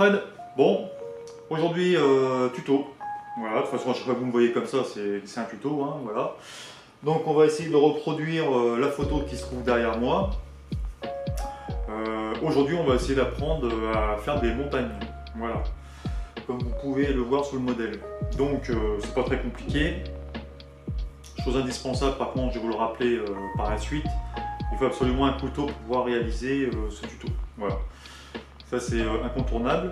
Fred. Bon, aujourd'hui tuto. Voilà, de toute façon à chaque fois que vous me voyez comme ça, c'est un tuto, hein, voilà. Donc on va essayer de reproduire la photo qui se trouve derrière moi. Aujourd'hui on va essayer d'apprendre à faire des montagnes. Voilà. Comme vous pouvez le voir sur le modèle. Donc c'est pas très compliqué. Chose indispensable par contre, je vais vous le rappeler par la suite. Il faut absolument un couteau pour pouvoir réaliser ce tuto. Voilà. Ça c'est incontournable.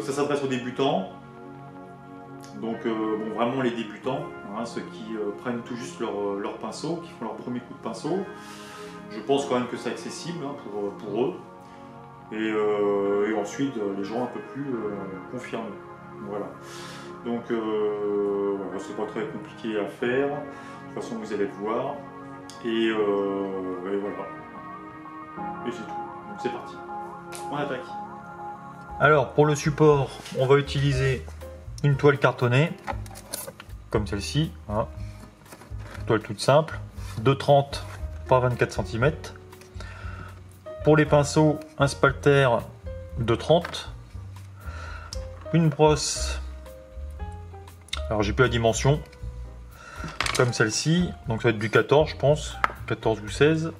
Ça s'adresse aux débutants. Donc bon, vraiment les débutants, hein, ceux qui prennent tout juste leur pinceau, qui font leur premier coup de pinceau. Je pense quand même que c'est accessible hein, pour eux. Et ensuite les gens un peu plus confirmés. Voilà. Donc voilà, c'est pas très compliqué à faire. De toute façon vous allez le voir. Et voilà. Et c'est tout. Donc c'est parti. On attaque. Alors pour le support, on va utiliser une toile cartonnée, comme celle-ci. Hein. Toile toute simple. 2,30 par 24 cm. Pour les pinceaux, un spalter de 30. Une brosse. Alors j'ai plus la dimension. Comme celle-ci. Donc ça va être du 14 je pense. 14 ou 16.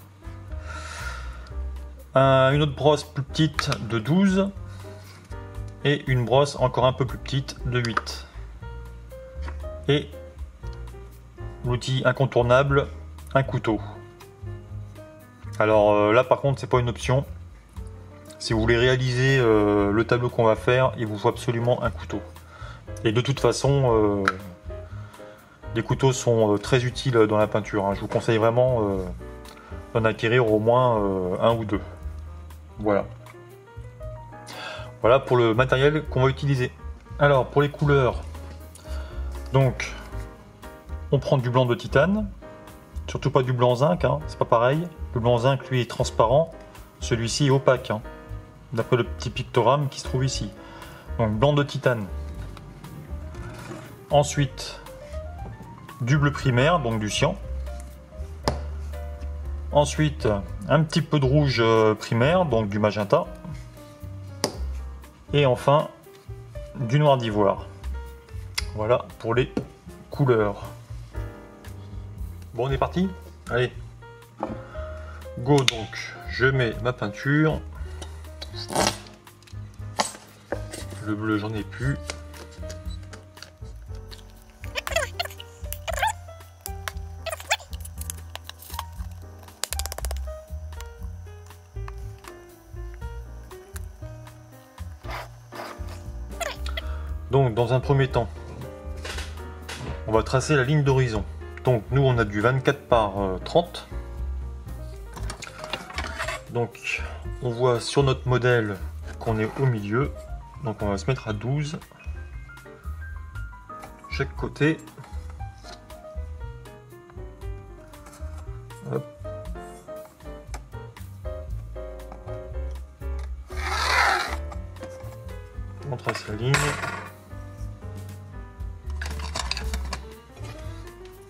Une autre brosse plus petite de 12. Et une brosse encore un peu plus petite de 8. Et l'outil incontournable, un couteau. Alors là par contre c'est pas une option. Si vous voulez réaliser le tableau qu'on va faire, il vous faut absolument un couteau. Et de toute façon, les couteaux sont très utiles dans la peinture. Hein. Je vous conseille vraiment d'en acquérir au moins un ou deux. Voilà. Voilà pour le matériel qu'on va utiliser. Alors pour les couleurs, donc on prend du blanc de titane, surtout pas du blanc zinc, hein, c'est pas pareil. Le blanc zinc lui est transparent, celui-ci est opaque, hein, d'après le petit pictogramme qui se trouve ici. Donc blanc de titane. Ensuite du bleu primaire, donc du cyan. Ensuite un petit peu de rouge primaire, donc du magenta. Et enfin du noir d'ivoire. Voilà pour les couleurs. Bon, on est parti? Allez, go. Donc je mets ma peinture. Le bleu j'en ai plus. Donc dans un premier temps, on va tracer la ligne d'horizon. Donc nous on a du 24 par 30. Donc on voit sur notre modèle qu'on est au milieu. Donc on va se mettre à 12 chaque côté. Hop. On trace la ligne.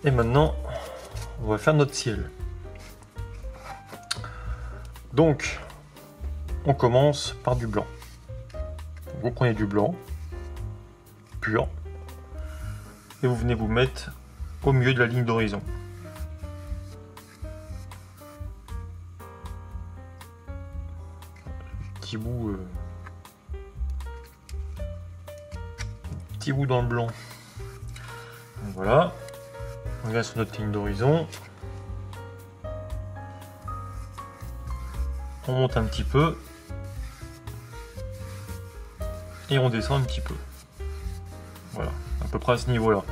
Et maintenant, on va faire notre ciel. Donc, on commence par du blanc. Vous prenez du blanc pur et vous venez vous mettre au milieu de la ligne d'horizon. Petit bout dans le blanc. Donc voilà. On vient sur notre ligne d'horizon. On monte un petit peu. Et on descend un petit peu. Voilà, à peu près à ce niveau-là.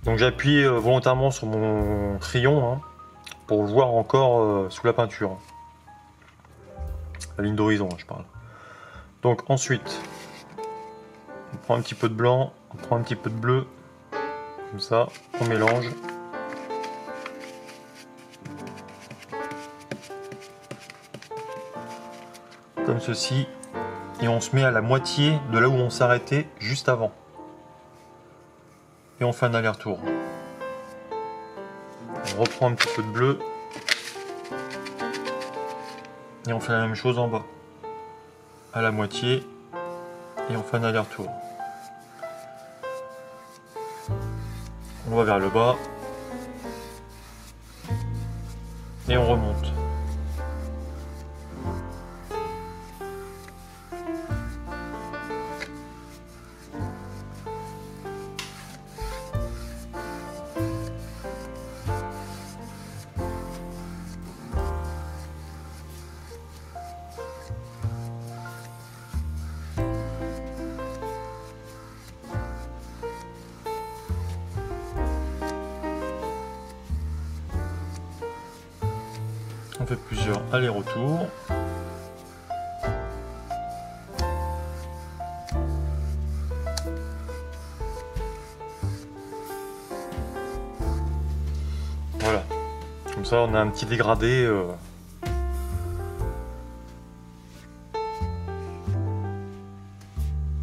Donc j'ai appuyé volontairement sur mon crayon hein, pour le voir encore sous la peinture. La ligne d'horizon, je parle. Donc ensuite, on prend un petit peu de blanc, on prend un petit peu de bleu, comme ça, on mélange. Comme ceci, et on se met à la moitié de là où on s'arrêtait juste avant. Et on fait un aller-retour. On reprend un petit peu de bleu. Et on fait la même chose en bas. À la moitié. Et on fait un aller-retour. On va vers le bas. Et on remonte. On fait plusieurs allers-retours. Voilà. Comme ça, on a un petit dégradé.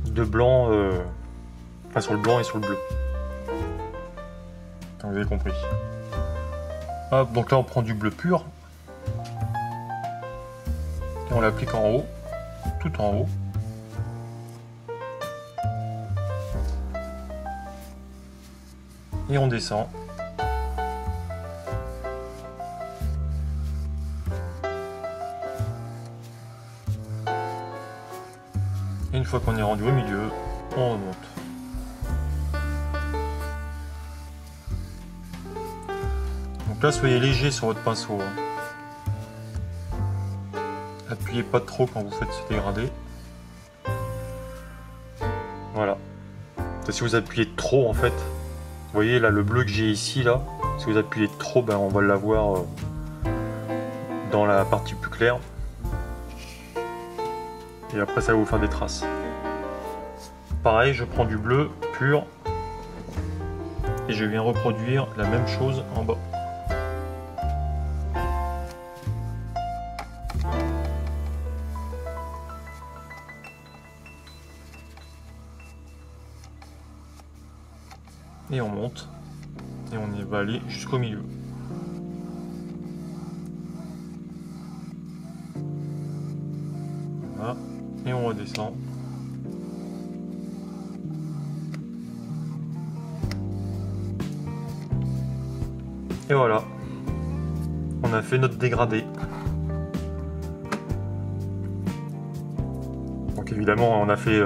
De blanc, enfin sur le blanc et sur le bleu. Vous avez compris. Hop, donc là on prend du bleu pur. Et on l'applique en haut, tout en haut. Et on descend. Et une fois qu'on est rendu au milieu, on remonte. Donc là, soyez léger sur votre pinceau. Appuyez pas trop quand vous faites ce dégradé. Voilà. Si vous appuyez trop, en fait, vous voyez là le bleu que j'ai ici, là, si vous appuyez trop, ben, on va l'avoir dans la partie plus claire. Et après, ça va vous faire des traces. Pareil, je prends du bleu pur et je viens reproduire la même chose en bas. Et on monte et on va aller jusqu'au milieu. Voilà. Et on redescend. Et voilà, on a fait notre dégradé. Donc évidemment on a fait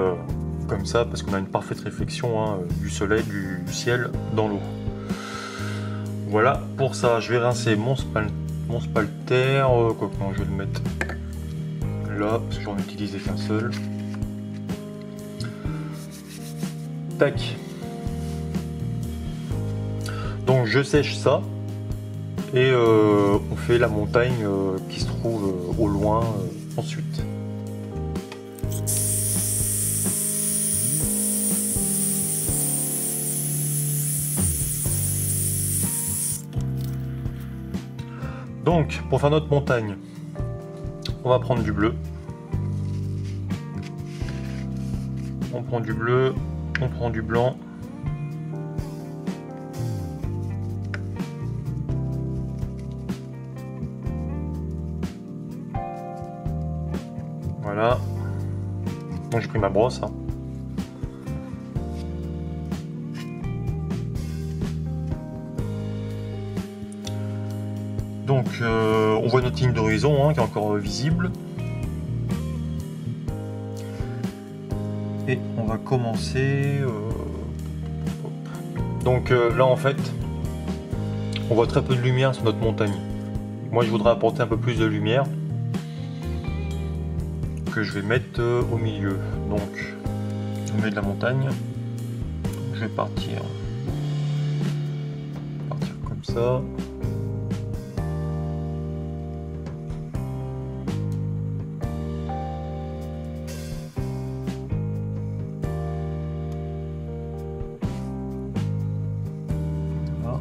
comme ça parce qu'on a une parfaite réflexion du soleil, du ciel dans l'eau. Voilà pour ça. Je vais rincer mon spalter, quoi que non, je vais le mettre là parce que j'en utilisais qu'un seul. Tac. Donc je sèche ça. Et on fait la montagne qui se trouve au loin ensuite. Donc pour faire notre montagne, on va prendre du bleu. On prend du bleu, on prend du blanc. Voilà. Bon, j'ai pris ma brosse. Donc, on voit notre ligne d'horizon qui est encore visible. Et on va commencer. Donc là, en fait, on voit très peu de lumière sur notre montagne. Moi, je voudrais apporter un peu plus de lumière, que je vais mettre au milieu. Donc je mets de la montagne, je vais partir comme ça. Voilà.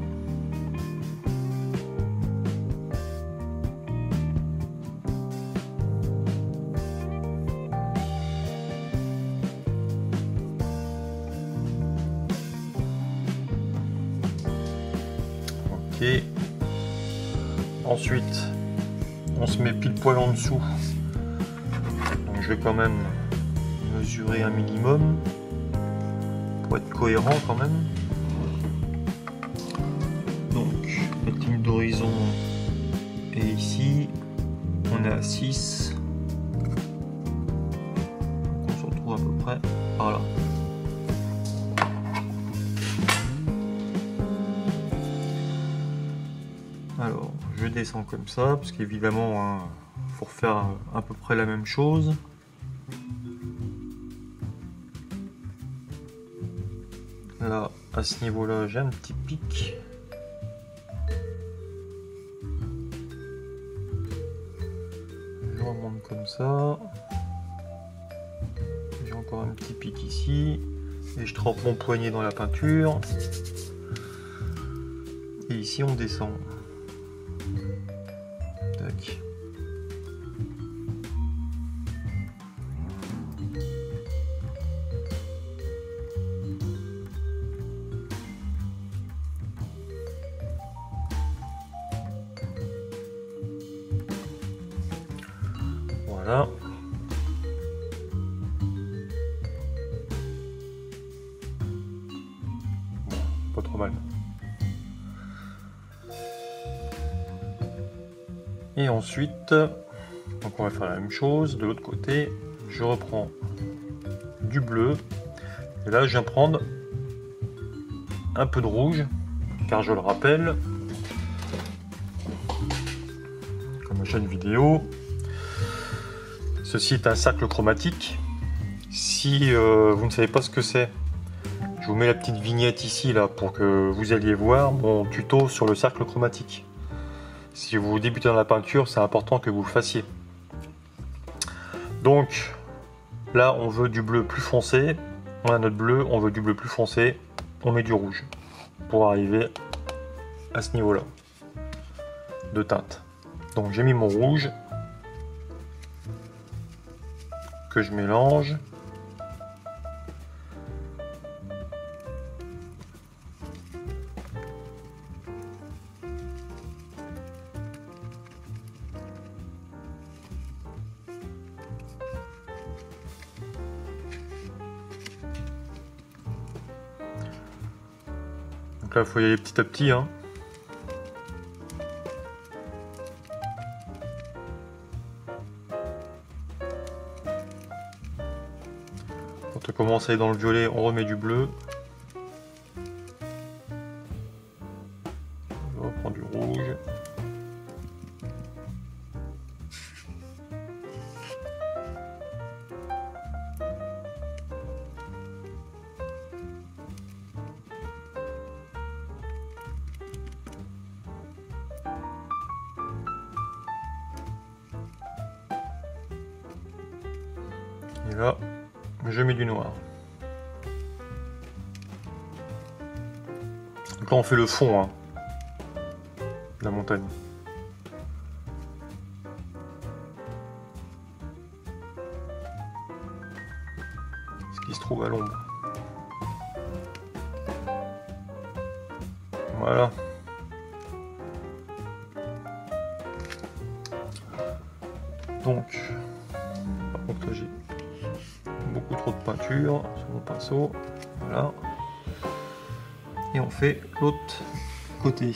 Ensuite, on se met pile poil en dessous. Donc je vais quand même mesurer un minimum pour être cohérent quand même. Donc notre ligne d'horizon est ici, on est à 6. On se retrouve à peu près par là. Alors je descends comme ça parce qu'évidemment hein, faut refaire à peu près la même chose. Là, à ce niveau-là, j'ai un petit pic. Je remonte comme ça. J'ai encore un petit pic ici. Et je trempe mon poignet dans la peinture. Et ici, on descend. Tac. Voilà. Pas trop mal. Et ensuite, donc on va faire la même chose de l'autre côté. Je reprends du bleu. Et là, je viens prendre un peu de rouge, car je le rappelle, comme à chaque vidéo, ceci est un cercle chromatique. Si vous ne savez pas ce que c'est, je vous mets la petite vignette ici là pour que vous alliez voir mon tuto sur le cercle chromatique. Si vous débutez dans la peinture, c'est important que vous le fassiez. Donc là, on veut du bleu plus foncé. On a notre bleu, on veut du bleu plus foncé. On met du rouge pour arriver à ce niveau-là de teinte. Donc j'ai mis mon rouge que je mélange. Donc là, il faut y aller petit à petit. Hein. Quand on commence à aller dans le violet, on remet du bleu. On reprend du rouge. Et là, je mets du noir. Donc là, on fait le fond hein, de la montagne. Ce qui se trouve à l'ombre. Voilà. Donc, par contre, là, j'ai beaucoup trop de peinture sur mon pinceau. Voilà. Et on fait l'autre côté.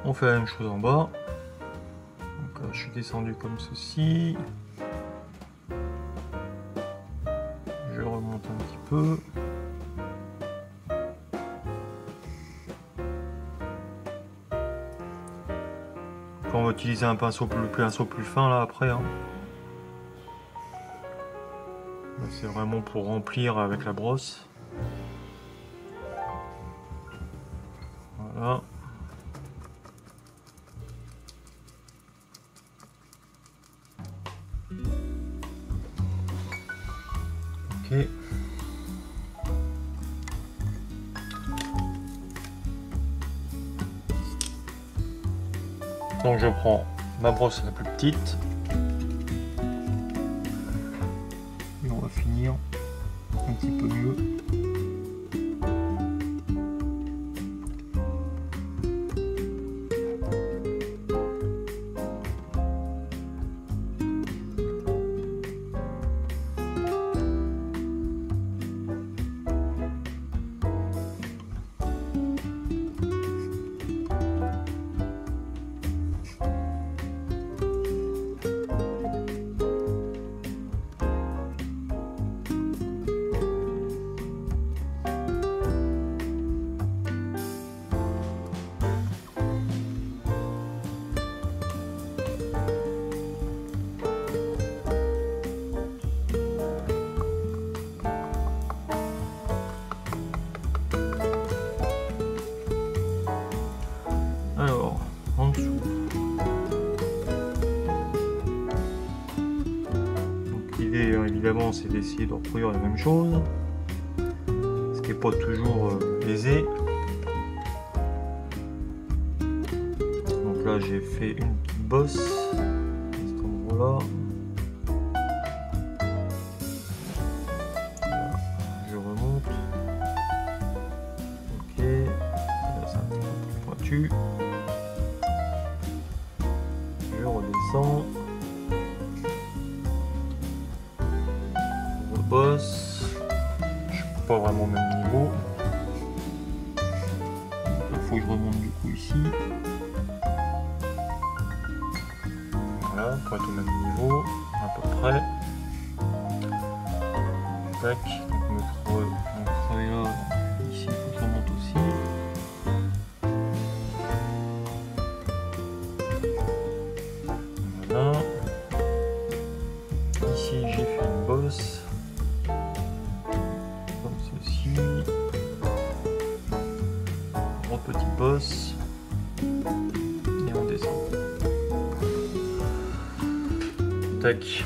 On fait la même chose en bas. Donc là, je suis descendu comme ceci. Je remonte un petit peu. On va utiliser un pinceau plus fin là après. Hein. C'est vraiment pour remplir avec la brosse. Voilà. Ok. Donc je prends ma brosse la plus petite. Et on va finir un petit peu mieux. Alors, en dessous. Donc l'idée, évidemment, c'est d'essayer de reproduire la même chose, ce qui n'est pas toujours aisé. Donc là, j'ai fait une petite bosse à cet endroit-là. Je remonte. Ok. Là, c'est un petit peu plus pointu. Je redescends, je rebosse, je suis pas vraiment au même niveau, il faut que je remonte du coup ici, voilà, pour être au même niveau, à peu près, tac, donc mon creux là, ici il faut que je remonte aussi. Ici j'ai fait une bosse comme ceci, petite bosse et on descend. Tac,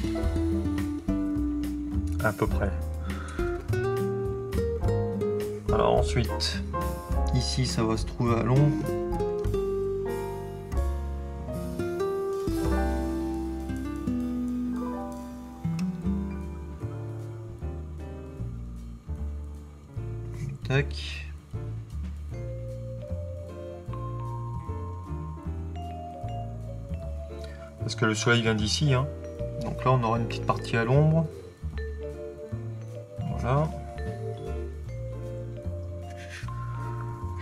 à peu près. Alors ensuite, ici ça va se trouver à l'ombre. Tac. Parce que le soleil vient d'ici, hein. Donc là on aura une petite partie à l'ombre. Voilà.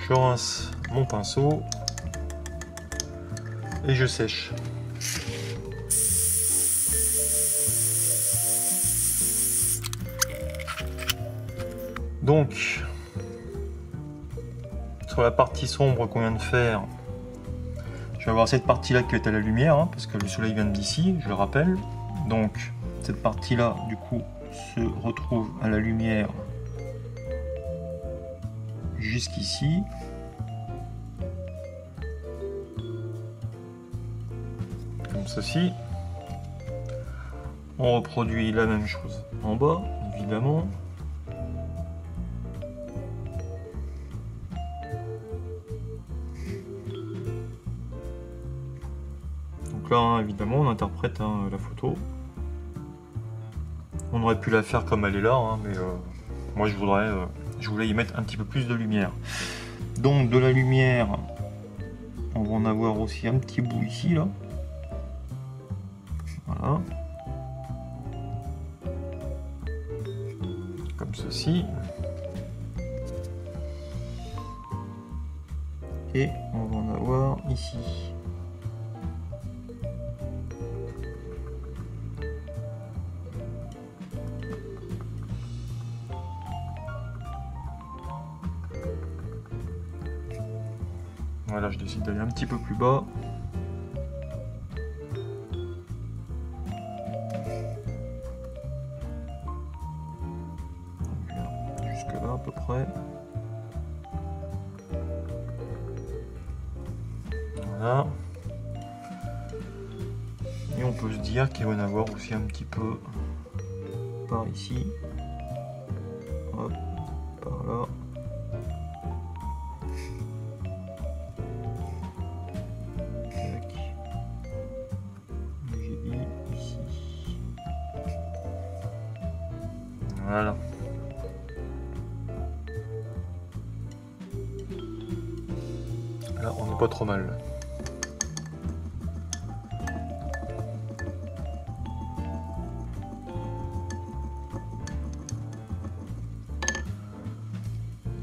Je rince mon pinceau et je sèche. Donc, sur la partie sombre qu'on vient de faire, je vais avoir cette partie-là qui est à la lumière, hein, parce que le soleil vient d'ici, je le rappelle. Donc, cette partie-là, du coup, se retrouve à la lumière jusqu'ici. Comme ceci. On reproduit la même chose en bas, évidemment. Donc là, hein, évidemment, on interprète la photo. On aurait pu la faire comme elle est là, hein, mais moi je voulais y mettre un petit peu plus de lumière. Donc de la lumière, on va en avoir aussi un petit bout ici, là. Voilà. Comme ceci. Et on va en avoir ici. Voilà, je décide d'aller un petit peu plus bas. jusque là à peu près. Voilà. Et on peut se dire qu'il va y en avoir aussi un petit peu par ici. Hop, par là. Tac. J'ai dit ici. Voilà. Là, on n'est pas trop mal.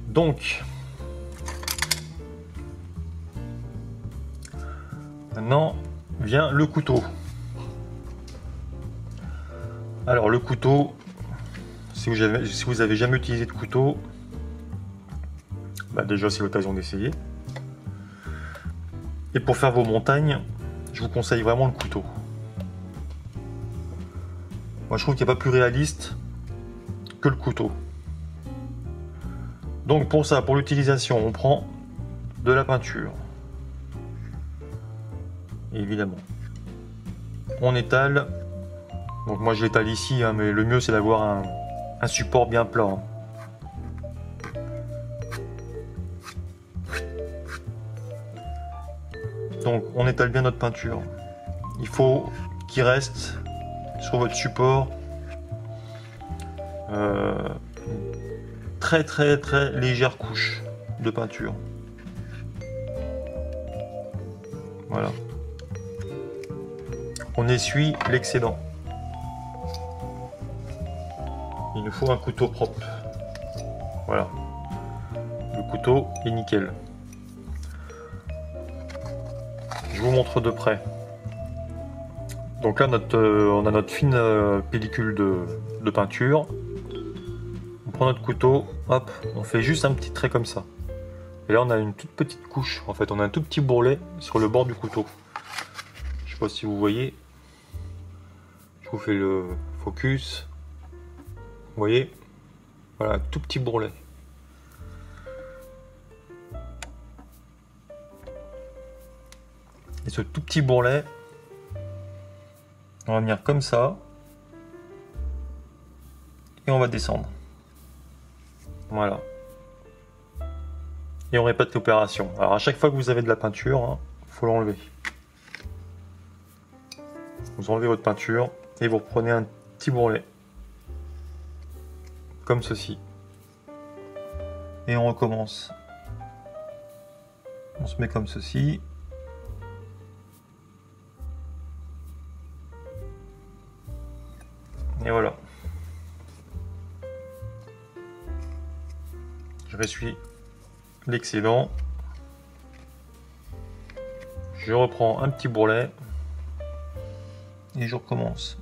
Donc, maintenant vient le couteau. Alors le couteau, si vous avez jamais utilisé de couteau, bah déjà c'est l'occasion d'essayer. Et pour faire vos montagnes, je vous conseille vraiment le couteau. Moi je trouve qu'il n'y a pas plus réaliste que le couteau. Donc pour ça, pour l'utilisation, on prend de la peinture. Évidemment. On étale. Donc moi je l'étale ici, hein, mais le mieux c'est d'avoir un support bien plat. Hein. Donc on étale bien notre peinture. Il faut qu'il reste sur votre support très légère couche de peinture. Voilà. On essuie l'excédent. Il nous faut un couteau propre. Voilà. Le couteau est nickel. Je vous montre de près. Donc là, on a notre fine pellicule de peinture. On prend notre couteau, hop, on fait juste un petit trait comme ça. Et là, on a une toute petite couche. En fait, on a un tout petit bourrelet sur le bord du couteau. Je sais pas si vous voyez. Je vous fais le focus. Vous voyez? Voilà, tout petit bourrelet. Et ce tout petit bourrelet, on va venir comme ça. Et on va descendre. Voilà. Et on répète l'opération. Alors à chaque fois que vous avez de la peinture, hein, faut l'enlever. Vous enlevez votre peinture et vous reprenez un petit bourrelet. Comme ceci. Et on recommence. On se met comme ceci. Et voilà. Je ressuie l'excédent. Je reprends un petit bourrelet. Et je recommence.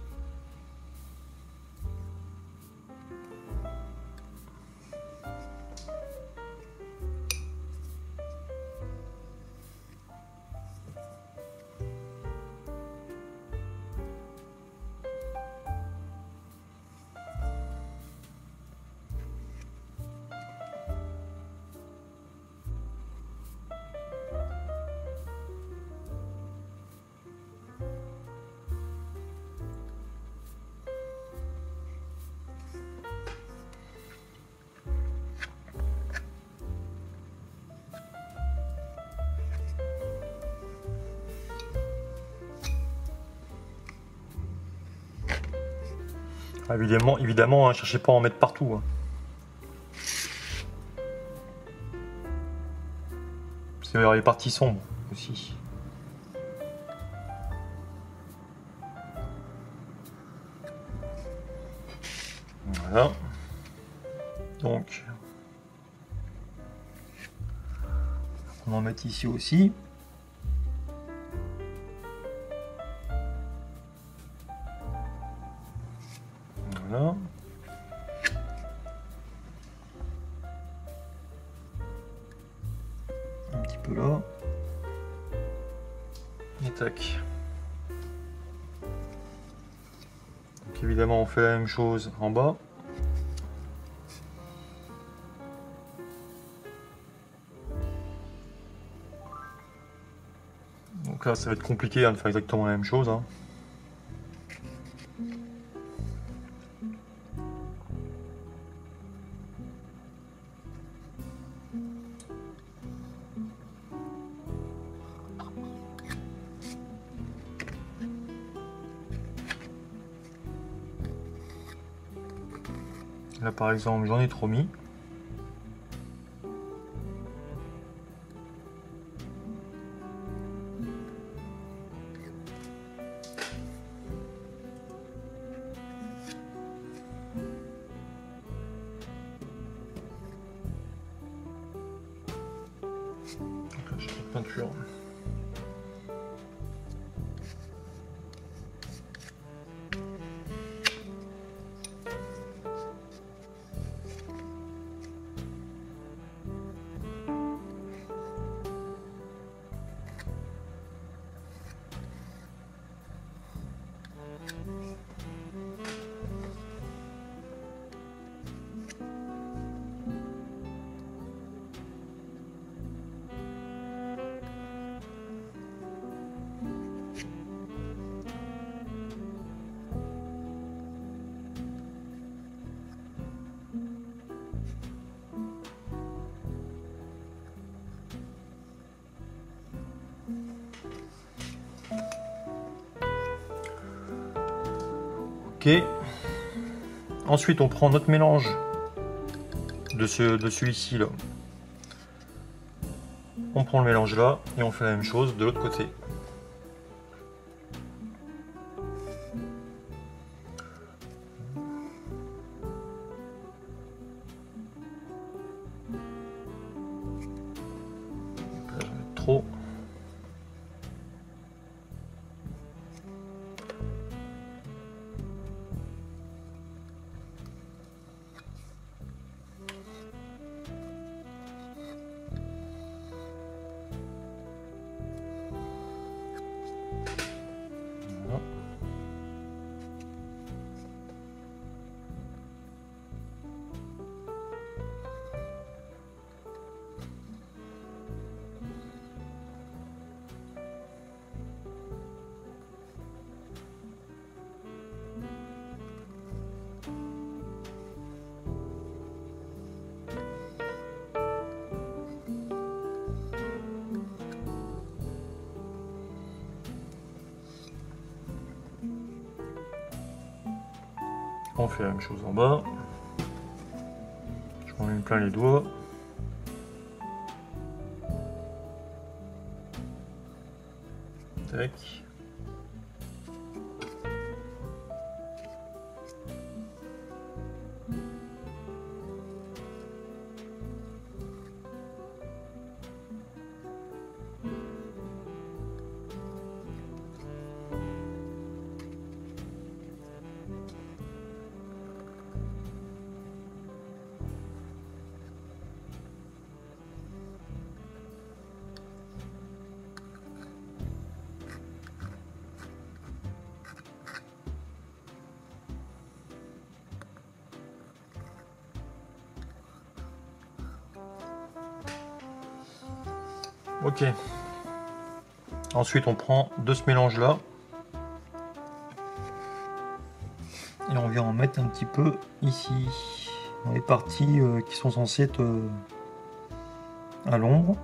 Évidemment, hein, cherchez pas à en mettre partout. Hein. Parce qu'il y aura les parties sombres aussi. Voilà. Donc, on en met ici aussi. Voilà. Un petit peu là. Et tac. Donc évidemment on fait la même chose en bas. Donc là, ça va être compliqué de faire exactement la même chose. Hein. Là par exemple j'en ai trop mis. Donc là j'ai de peinture. Ok. Ensuite, on prend notre mélange de celui-ci là. On prend le mélange là et on fait la même chose de l'autre côté. Là, j'en ai trop. On fait la même chose en bas. Je m'en mets plein les doigts. Tac. Ok. Ensuite, on prend de ce mélange là et on vient en mettre un petit peu ici, dans les parties qui sont censées être à l'ombre.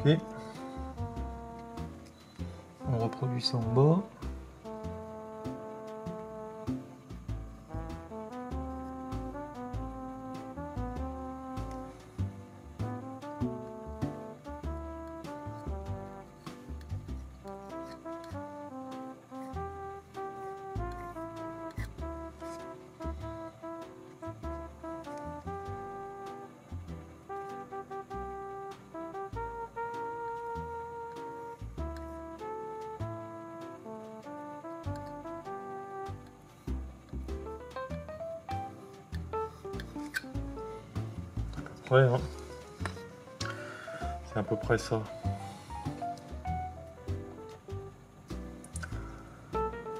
Ok. On reproduit ça en bas. Ouais, hein. C'est à peu près ça.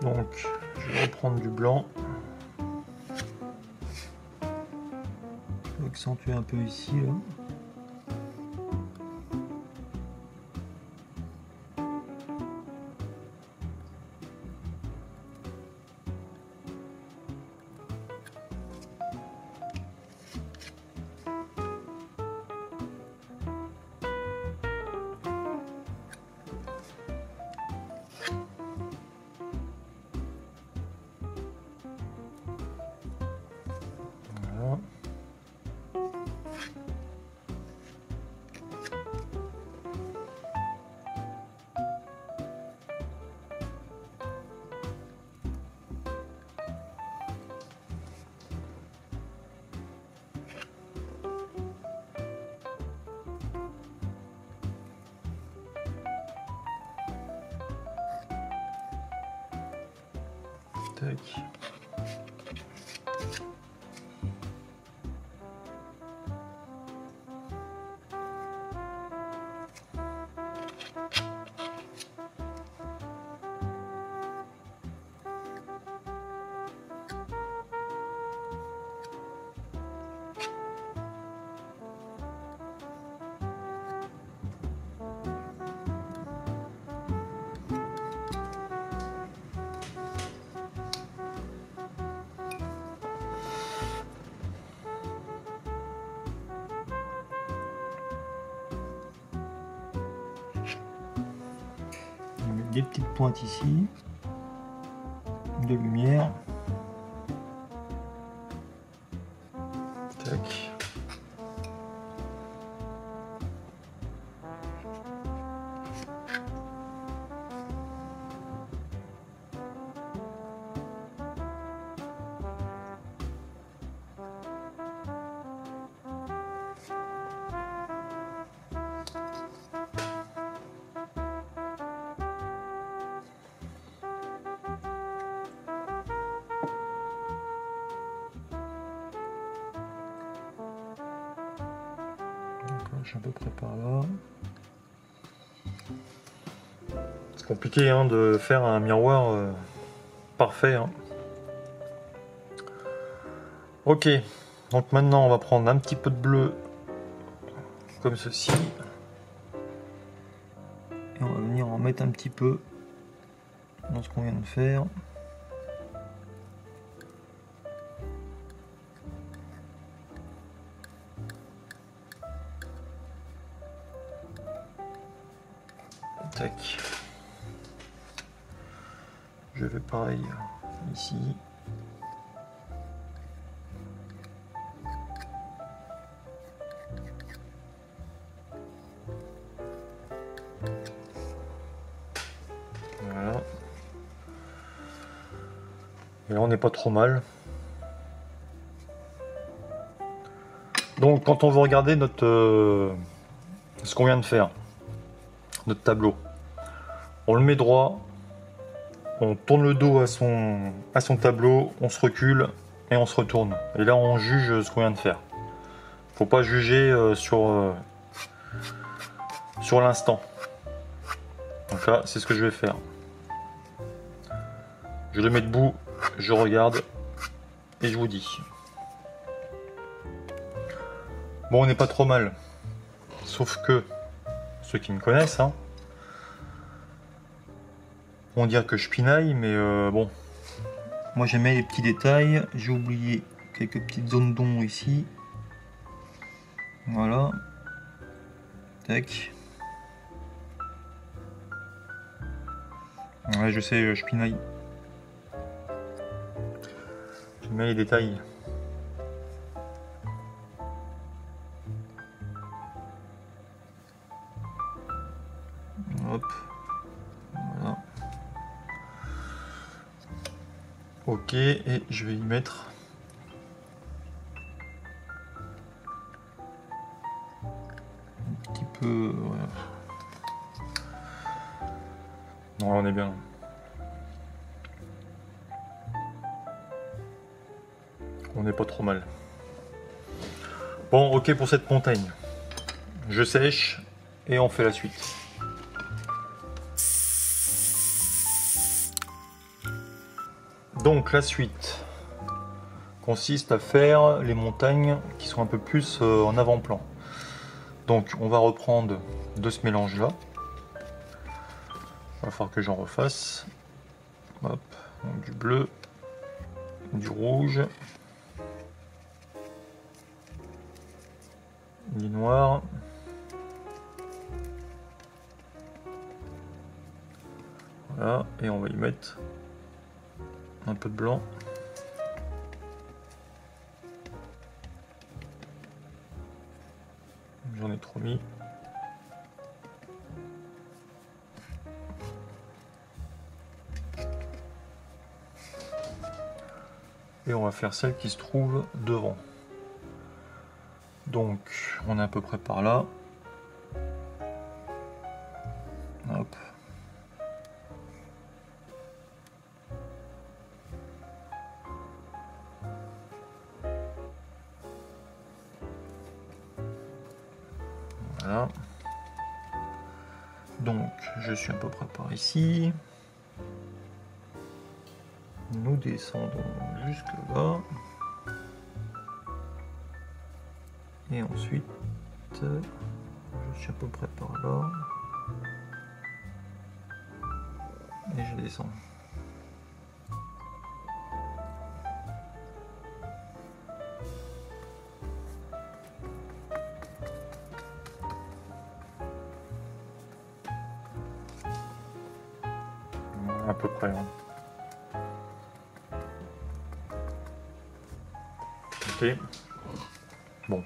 Donc, je vais reprendre du blanc. Je vais accentuer un peu ici, là. Voilà. Tac. On va mettre des petites pointes ici de lumière. Tac. Je suis à peu près par là. C'est compliqué hein, de faire un miroir parfait. Hein. Ok, donc maintenant on va prendre un petit peu de bleu comme ceci. Et on va venir en mettre un petit peu dans ce qu'on vient de faire. Tac. Je vais pareil ici. Voilà. Et là on n'est pas trop mal. Donc quand on veut regarder notre ce qu'on vient de faire, notre tableau, on le met droit, on tourne le dos à son tableau, on se recule et on se retourne. Et là on juge ce qu'on vient de faire. Faut pas juger sur l'instant. Donc là c'est ce que je vais faire. Je le mets debout, je regarde et je vous dis. Bon, on n'est pas trop mal. Sauf que ceux qui me connaissent, hein, vont dire que je pinaille, mais bon. Moi j'aimais les petits détails. J'ai oublié quelques petites zones d'ombre ici. Voilà. Tac. Ouais, je sais, je pinaille. J'aime les détails. Hop. Voilà. Ok, et je vais y mettre un petit peu. Voilà. Non, là on est bien. On n'est pas trop mal. Bon, ok pour cette montagne. Je sèche et on fait la suite. Donc la suite consiste à faire les montagnes qui sont un peu plus en avant-plan. Donc on va reprendre de ce mélange là. Il va falloir que j'en refasse. Hop, donc du bleu, du rouge, du noir. Voilà, et on va y mettre un peu de blanc. J'en ai trop mis. Et on va faire celle qui se trouve devant. Donc on est à peu près par là. Hop. Voilà. Donc je suis à peu près par ici. Nous descendons jusque là. Et ensuite, je suis à peu près par là. Et je descends. À peu près. Hein. Ok. Bon.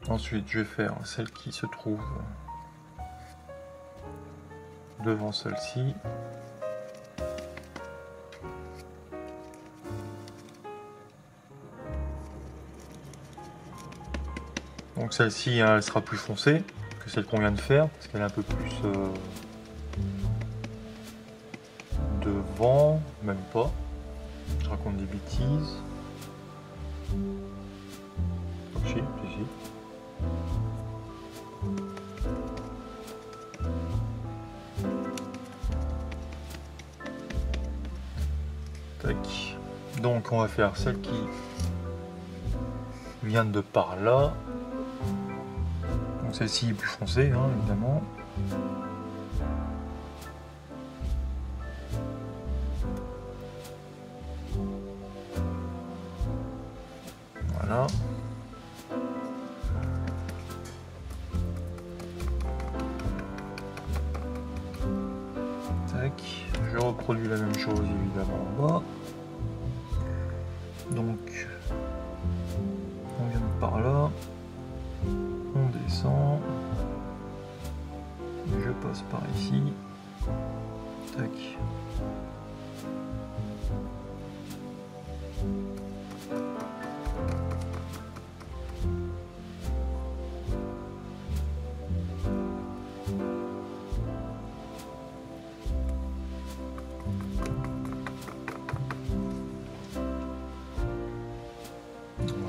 Ensuite, je vais faire celle qui se trouve devant celle-ci. Donc celle-ci, elle sera plus foncée que celle qu'on vient de faire, parce qu'elle est un peu plus devant, même pas. Je raconte des bêtises. Oh, si, si. Tac. Donc on va faire celle qui vient de par là. Donc celle-ci est plus foncée, hein, évidemment. Voilà. Tac. Je reproduis la même chose évidemment en bas. Donc on vient de par là. On descend. Je passe par ici. Tac.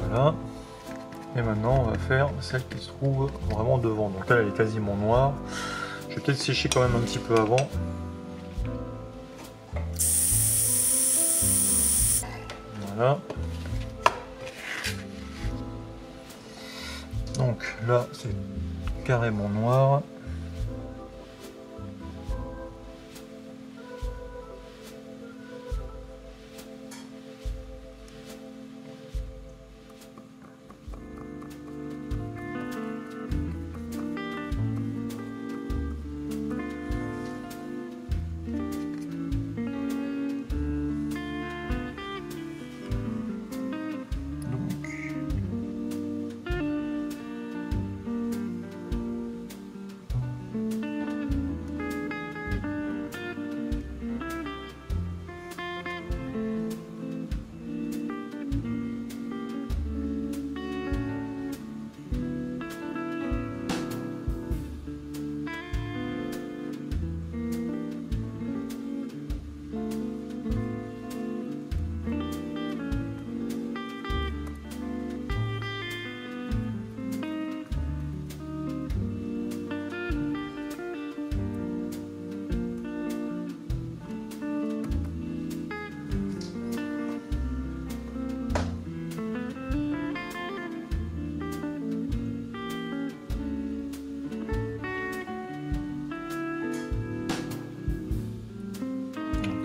Voilà. Et maintenant on va faire celle qui se trouve vraiment devant. Donc là elle est quasiment noire. Je vais peut-être sécher quand même un petit peu avant. Voilà. Donc là c'est carrément noir.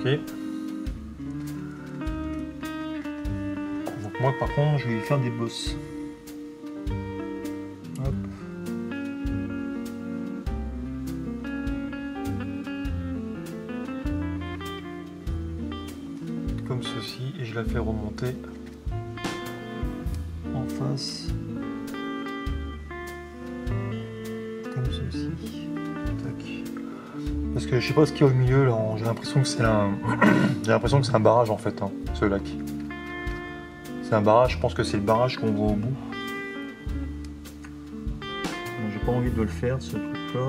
Ok. Donc moi par contre je vais faire des bosses. Hop. Comme ceci et je la fais remonter en face. Comme ceci. Tac. Parce que je sais pas ce qu'il y a au milieu là, j'ai l'impression que c'est un. J'ai l'impression que c'est un barrage en fait, hein, ce lac. C'est un barrage, je pense que c'est le barrage qu'on voit au bout. J'ai pas envie de le faire ce truc là.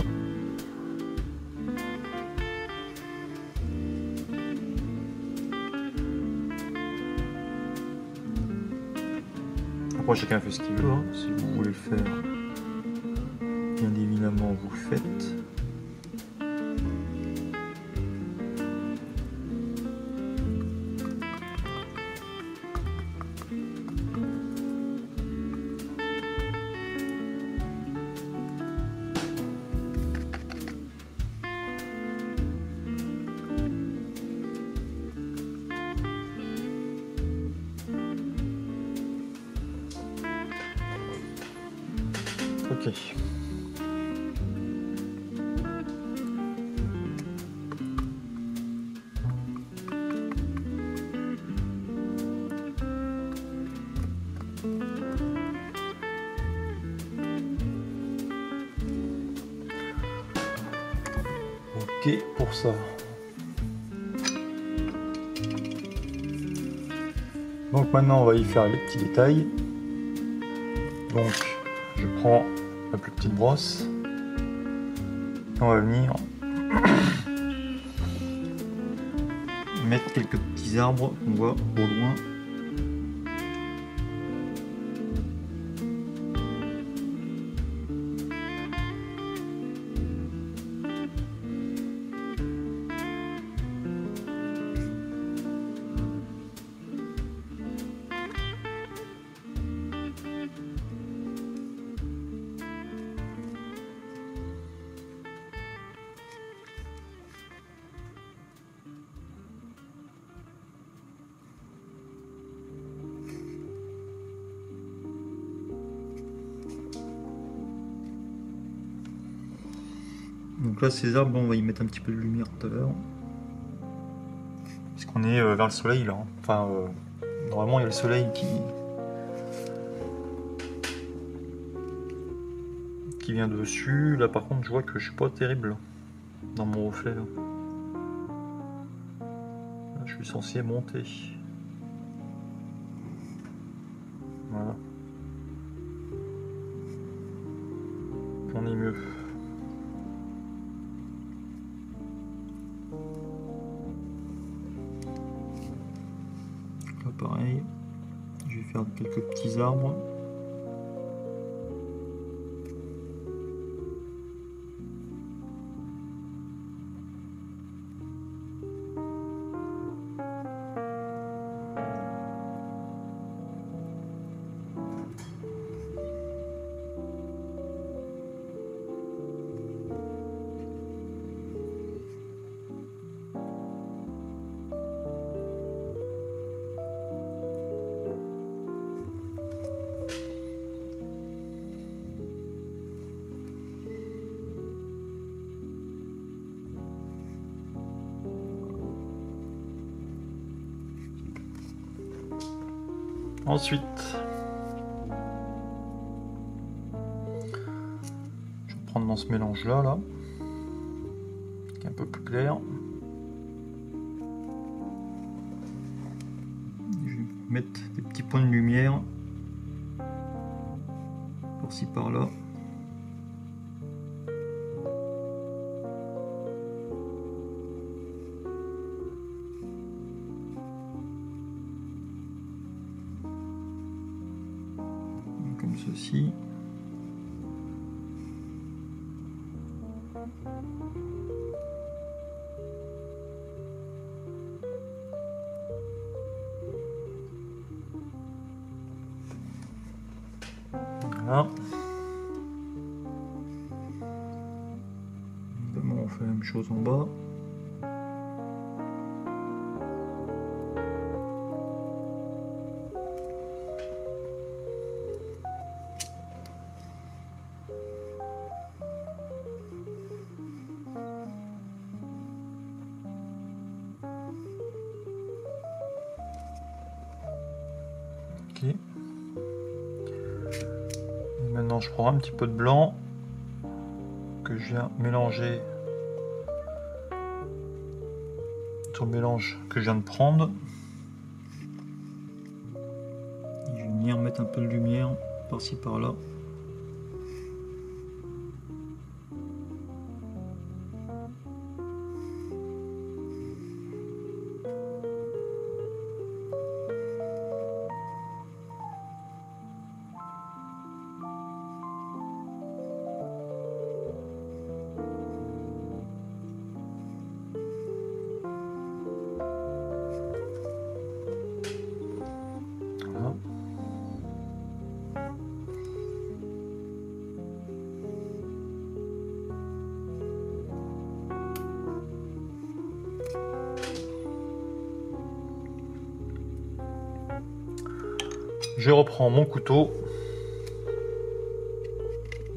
Après chacun fait ce qu'il veut, hein. Si vous voulez le faire, bien évidemment vous le faites. Ok. Ok pour ça. Donc maintenant on va y faire les petits détails. Donc je prends la plus petite brosse. On va venir mettre quelques petits arbres qu'on voit au loin. Donc là ces arbres on va y mettre un petit peu de lumière tout à l'heure. Parce qu'on est vers le soleil là. Enfin normalement il y a le soleil qui vient dessus. Là par contre je vois que je suis pas terrible dans mon reflet là. Là, je suis censé monter. Voilà. On est mieux. Là pareil, je vais faire quelques petits arbres. Ensuite, je vais prendre dans ce mélange là, qui est un peu plus clair. Je vais mettre des petits points de lumière par-ci par-là. Comme ceci. Voilà. Évidemment, on fait la même chose en bas. Ok. Et maintenant je prends un petit peu de blanc que je viens mélanger sur le mélange que je viens de prendre. Et je vais venir mettre un peu de lumière par-ci par-là. Je reprends mon couteau.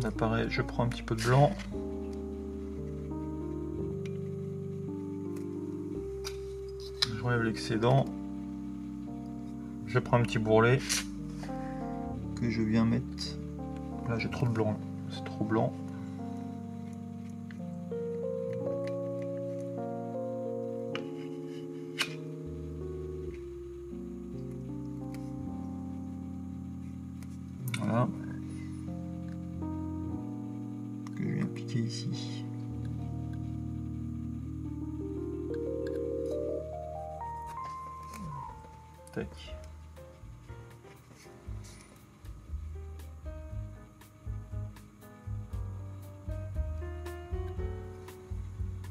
Là pareil, je prends un petit peu de blanc. J'enlève l'excédent. Je prends un petit bourrelet que je viens mettre. Là j'ai trop de blanc, c'est trop blanc. Voilà. Que je viens appliquer ici. Tac.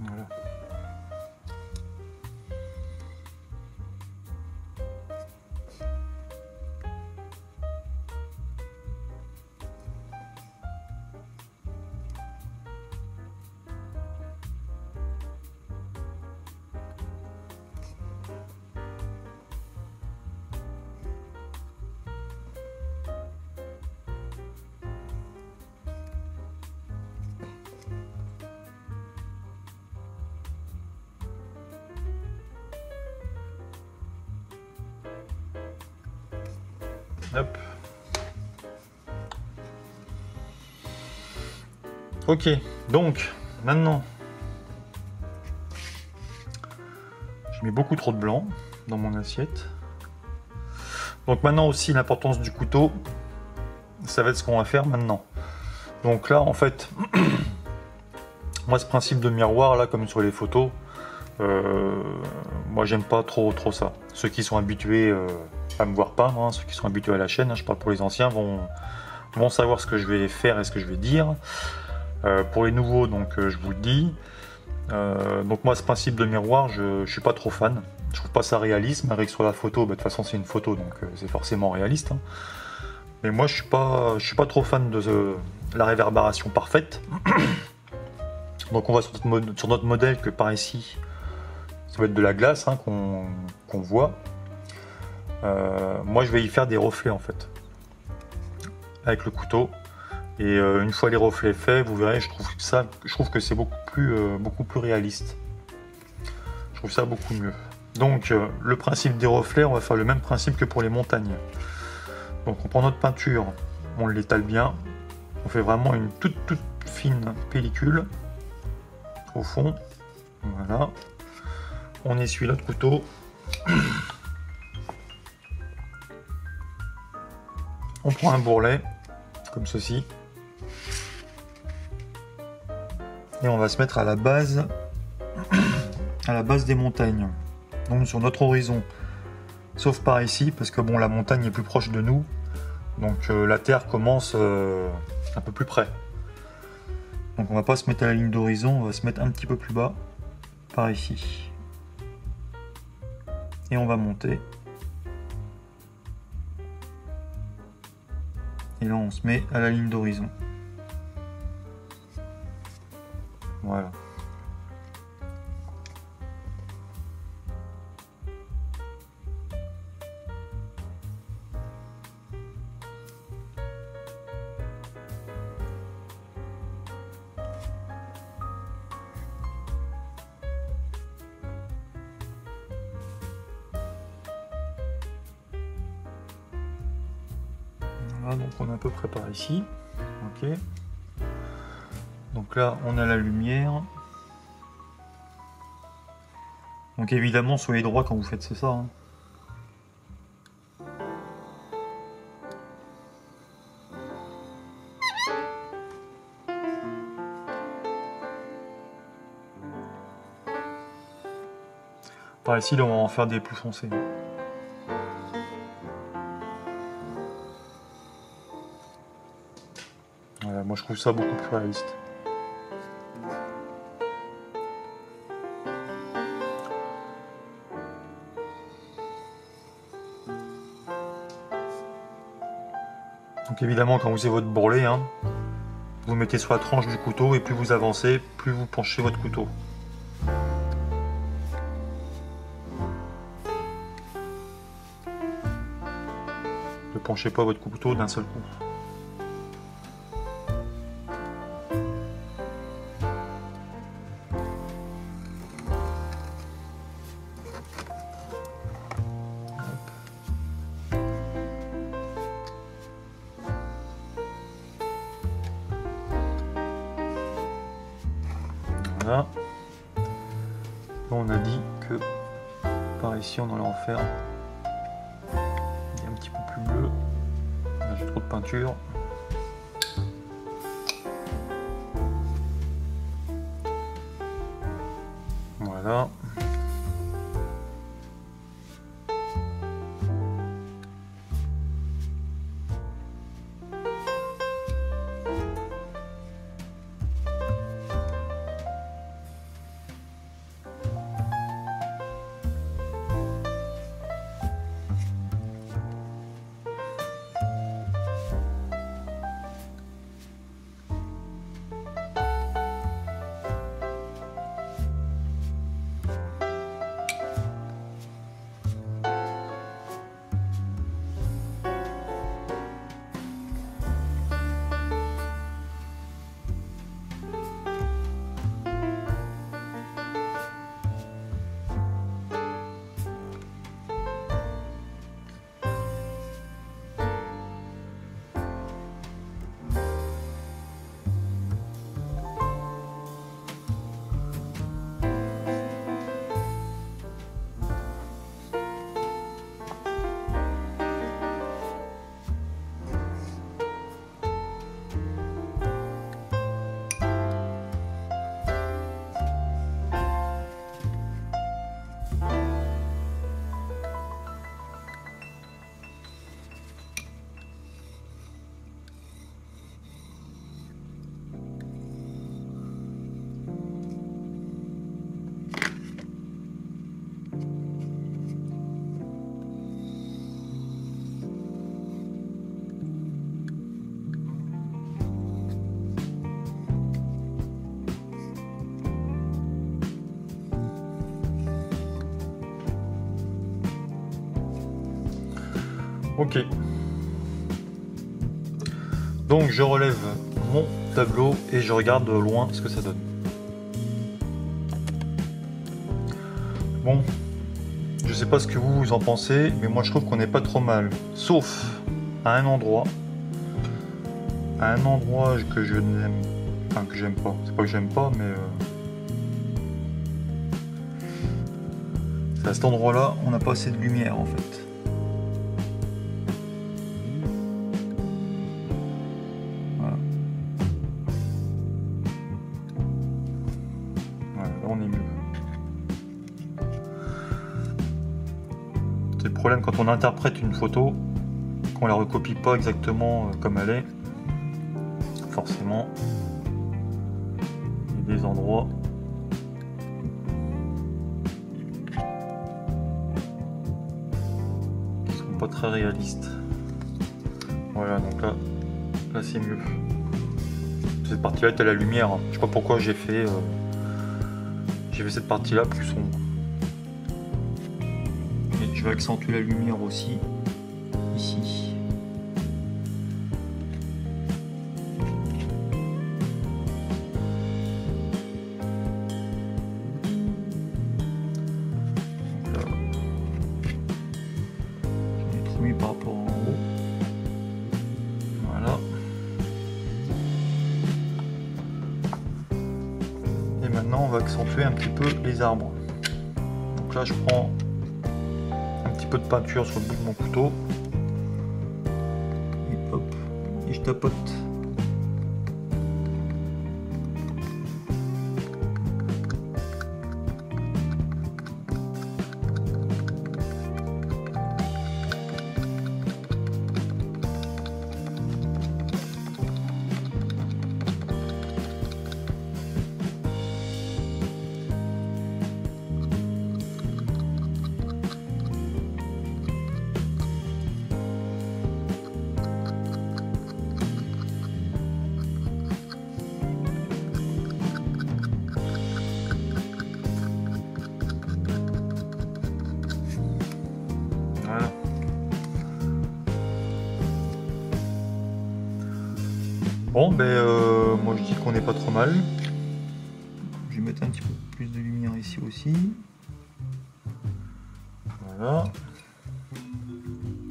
Voilà. Hop. Ok, donc maintenant j'ai mis beaucoup trop de blanc dans mon assiette. Donc maintenant aussi l'importance du couteau, ça va être ce qu'on va faire maintenant. Donc là en fait, moi ce principe de miroir là comme sur les photos, moi j'aime pas trop ça. Ceux qui sont habitués à me voir peindre, hein, ceux qui sont habitués à la chaîne, hein, je parle pour les anciens, vont savoir ce que je vais faire et ce que je vais dire. Pour les nouveaux, donc je vous le dis. Donc moi ce principe de miroir, je suis pas trop fan. Je trouve pas ça réaliste, malgré que sur la photo, bah, de toute façon c'est une photo, donc c'est forcément réaliste. Hein. Mais moi je suis pas trop fan de la réverbération parfaite. Donc on va sur notre modèle que par ici, ça va être de la glace hein, qu'on voit. Moi je vais y faire des reflets en fait avec le couteau et une fois les reflets faits vous verrez, je trouve que c'est beaucoup plus réaliste, je trouve ça beaucoup mieux. Donc le principe des reflets, on va faire le même principe que pour les montagnes. Donc on prend notre peinture, on l'étale bien, on fait vraiment une toute fine pellicule au fond, voilà, on essuie notre couteau. On prend un bourrelet, comme ceci, et on va se mettre à la base des montagnes, donc sur notre horizon, sauf par ici, parce que bon, la montagne est plus proche de nous, donc la terre commence un peu plus près. Donc on va pas se mettre à la ligne d'horizon, on va se mettre un petit peu plus bas, par ici, et on va monter. Et là on se met à la ligne d'horizon. Voilà. Voilà, donc on est à peu près par ici. Ok. Donc là, on a la lumière. Donc évidemment, soyez droit quand vous faites ça. Hein. Par ici, là, on va en faire des plus foncés. Voilà, moi, je trouve ça beaucoup plus réaliste. Donc évidemment, quand vous avez votre bourrelet, hein, vous mettez sur la tranche du couteau et plus vous avancez, plus vous penchez votre couteau. Ne penchez pas votre couteau d'un seul coup. Voilà. On a dit que par ici on allait en faire un petit peu plus bleu. Là j'ai trop de peinture. Voilà. Ok. Donc je relève mon tableau et je regarde de loin ce que ça donne. Bon, je sais pas ce que vous en pensez, mais moi je trouve qu'on n'est pas trop mal. Sauf à un endroit. À un endroit que je n'aime... Enfin que j'aime pas. C'est pas que j'aime pas, mais... à cet endroit-là, on n'a pas assez de lumière en fait. On est mieux. C'est le problème quand on interprète une photo, qu'on la recopie pas exactement comme elle est. Forcément, il y a des endroits qui sont pas très réalistes. Voilà, donc là c'est mieux. Cette partie-là est à la lumière. Je sais pas pourquoi j'ai fait cette partie-là plus sombre. Et je vais accentuer la lumière aussi, ici. Donc là, je l'ai trop mis par rapport en haut. maintenant on va accentuer un petit peu les arbres. Donc là je prends un petit peu de peinture sur le bout de mon couteau. Et hop, et je tapote. Voilà. Bon, moi je dis qu'on n'est pas trop mal. Je vais mettre un petit peu plus de lumière ici aussi. Voilà.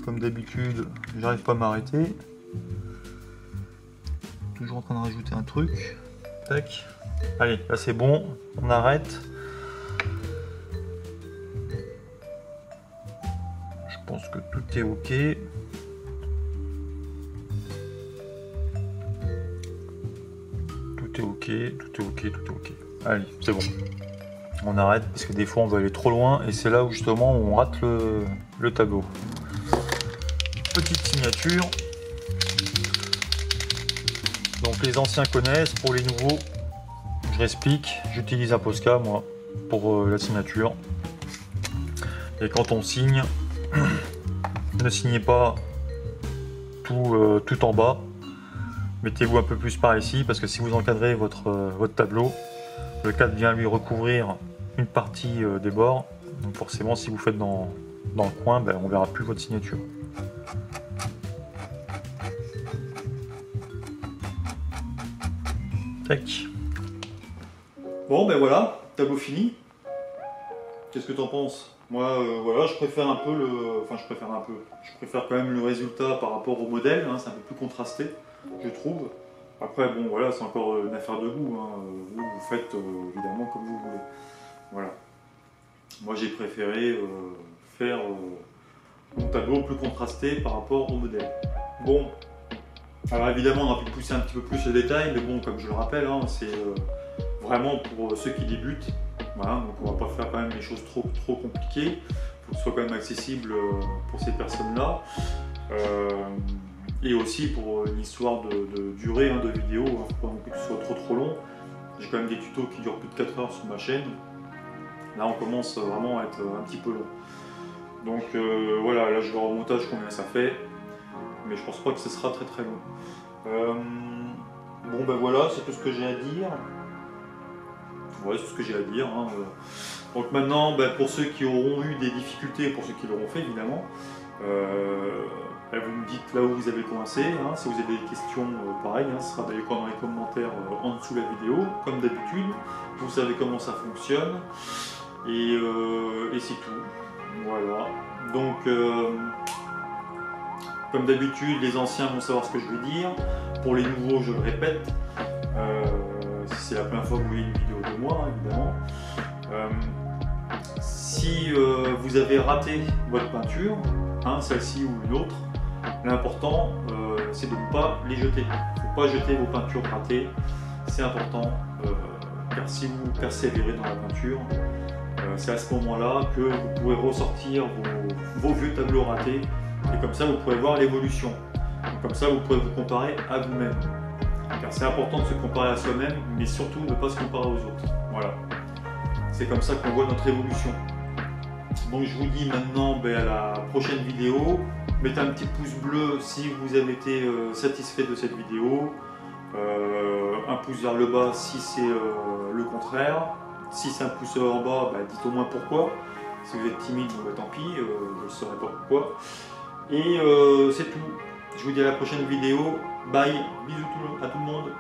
Comme d'habitude, j'arrive pas à m'arrêter. Toujours en train de rajouter un truc. Tac. Allez, là c'est bon, on arrête. Je pense que tout est ok. Tout est ok, tout est ok, tout est ok. Allez, c'est bon. On arrête parce que des fois on va aller trop loin et c'est là où justement on rate le tableau. Petite signature. Donc les anciens connaissent, pour les nouveaux, je réexplique, j'utilise un Posca moi pour la signature. Et quand on signe, ne signez pas tout en bas. Mettez-vous un peu plus par ici parce que si vous encadrez votre tableau, le cadre vient lui recouvrir une partie des bords. Donc forcément si vous faites dans le coin, on verra plus votre signature. Tac. Bon voilà, tableau fini. Qu'est-ce que t'en penses? Moi voilà, je préfère quand même le résultat par rapport au modèle, hein, c'est un peu plus contrasté, je trouve. Après bon voilà, c'est encore une affaire de goût, hein. Vous faites évidemment comme vous voulez. Voilà. Moi j'ai préféré faire mon tableau plus contrasté par rapport au modèle. Bon, alors évidemment on a pu pousser un petit peu plus le détail, mais bon comme je le rappelle, hein, c'est vraiment pour ceux qui débutent. Voilà, donc on va pas faire quand même les choses trop compliquées. Il faut que ce soit quand même accessible pour ces personnes-là. Et aussi pour une histoire de durée de vidéo, il ne faut pas non plus que ce soit trop long. J'ai quand même des tutos qui durent plus de 4 heures sur ma chaîne. Là on commence vraiment à être un petit peu long. Donc voilà, là je vais au montage combien ça fait. Mais je pense pas que ce sera très long. Bon voilà, c'est tout ce que j'ai à dire. Ouais, c'est ce que j'ai à dire. Hein. Donc maintenant, pour ceux qui auront eu des difficultés, pour ceux qui l'auront fait évidemment, vous me dites là où vous avez coincé. Hein. Si vous avez des questions, pareil, hein, ce sera dans les commentaires en dessous de la vidéo, comme d'habitude. Vous savez comment ça fonctionne. Et c'est tout. Voilà. Donc, comme d'habitude, les anciens vont savoir ce que je veux dire. Pour les nouveaux, je le répète. Si c'est la première fois que vous voyez une vidéo de moi, hein, évidemment. Si vous avez raté votre peinture, hein, celle-ci ou une autre, l'important c'est de ne pas les jeter. Il ne faut pas jeter vos peintures ratées, c'est important, car si vous persévérez dans la peinture, c'est à ce moment-là que vous pourrez ressortir vos vieux tableaux ratés, et comme ça vous pourrez voir l'évolution. Comme ça vous pourrez vous comparer à vous-même. Car c'est important de se comparer à soi-même, mais surtout ne pas se comparer aux autres. Voilà. C'est comme ça qu'on voit notre évolution. Donc je vous dis maintenant à la prochaine vidéo. Mettez un petit pouce bleu si vous avez été satisfait de cette vidéo. Un pouce vers le bas si c'est le contraire. Si c'est un pouce en bas, dites au moins pourquoi. Si vous êtes timide, tant pis, je ne saurais pas pourquoi. Et c'est tout. Je vous dis à la prochaine vidéo. Bye, bisous à tout le monde.